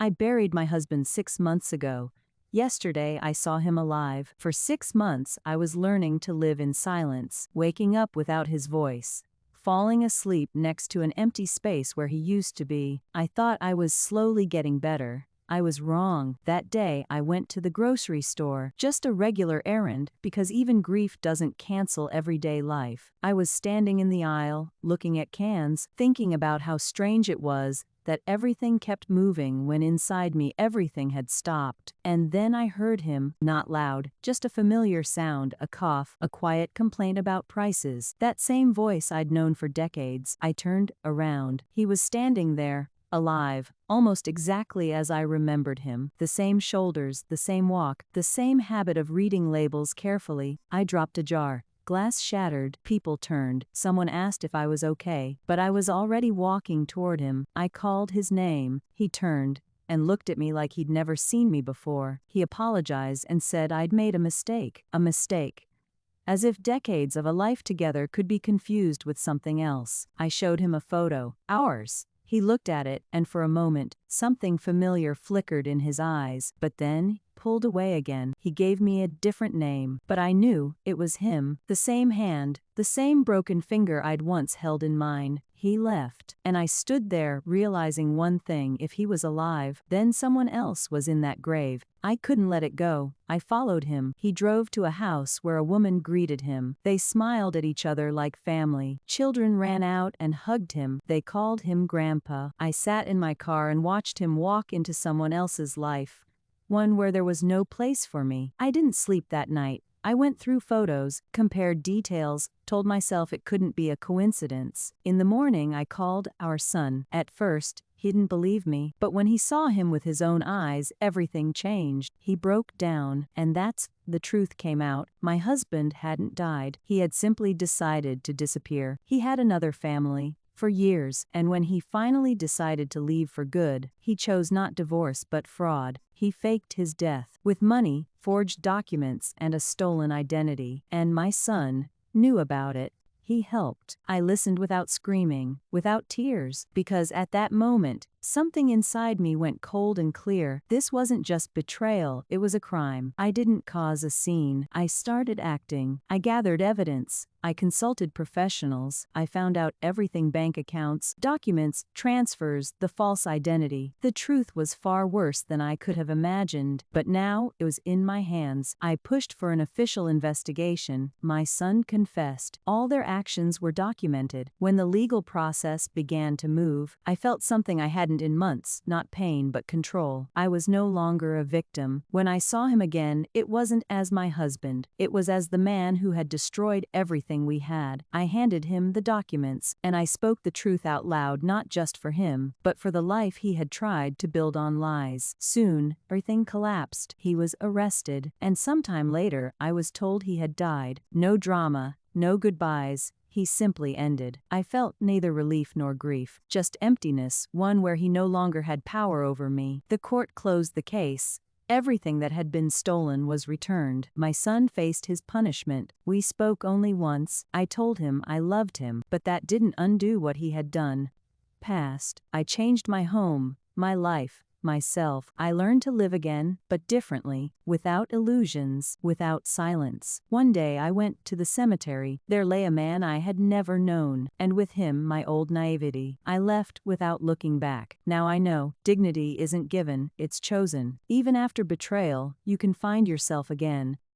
I buried my husband 6 months ago. Yesterday I saw him alive. For 6 months I was learning to live in silence, waking up without his voice, falling asleep next to an empty space where he used to be. I thought I was slowly getting better. I was wrong. That day I went to the grocery store, just a regular errand, because even grief doesn't cancel everyday life. I was standing in the aisle, looking at cans, thinking about how strange it was that everything kept moving when inside me everything had stopped. And then I heard him, not loud, just a familiar sound, a cough, a quiet complaint about prices. That same voice I'd known for decades. I turned around. He was standing there, alive, almost exactly as I remembered him. The same shoulders, the same walk, the same habit of reading labels carefully. I dropped a jar. Glass shattered, people turned, someone asked if I was okay, but I was already walking toward him. I called his name. He turned and looked at me like he'd never seen me before. He apologized and said I'd made a mistake. A mistake. As if decades of a life together could be confused with something else. I showed him a photo. Ours. He looked at it, and for a moment, something familiar flickered in his eyes, but then, pulled away again. He gave me a different name, but I knew it was him. The same hand, the same broken finger I'd once held in mine. He left, and I stood there realizing one thing: if he was alive, then someone else was in that grave. I couldn't let it go. I followed him. He drove to a house where a woman greeted him. They smiled at each other like family. Children ran out and hugged him. They called him Grandpa. I sat in my car and watched him walk into someone else's life, one where there was no place for me. I didn't sleep that night. I went through photos, compared details, told myself it couldn't be a coincidence. In the morning I called our son. At first, he didn't believe me, but when he saw him with his own eyes, everything changed. He broke down, and that's the truth came out. My husband hadn't died. He had simply decided to disappear. He had another family. For years, and when he finally decided to leave for good, he chose not divorce but fraud. He faked his death with money, forged documents, and a stolen identity. And my son knew about it. He helped. I listened without screaming, without tears, because at that moment, something inside me went cold and clear. This wasn't just betrayal, it was a crime. I didn't cause a scene. I started acting. I gathered evidence. I consulted professionals. I found out everything: bank accounts, documents, transfers, the false identity. The truth was far worse than I could have imagined, but now it was in my hands. I pushed for an official investigation. My son confessed. All their actions were documented. When the legal process began to move, I felt something I hadn't in months: not pain but control. I was no longer a victim. When I saw him again, it wasn't as my husband. It was as the man who had destroyed everything we had. I handed him the documents, and I spoke the truth out loud, not just for him, but for the life he had tried to build on lies. Soon, everything collapsed. He was arrested, and sometime later I was told he had died. No drama, no goodbyes. He simply ended. I felt neither relief nor grief, just emptiness, one where he no longer had power over me. The court closed the case. Everything that had been stolen was returned. My son faced his punishment. We spoke only once. I told him I loved him, but that didn't undo what he had done. Past. I changed my home, my life, myself. I learned to live again, but differently, without illusions, without silence. One day I went to the cemetery. There lay a man I had never known, and with him my old naivety. I left without looking back. Now I know, dignity isn't given, it's chosen. Even after betrayal, you can find yourself again.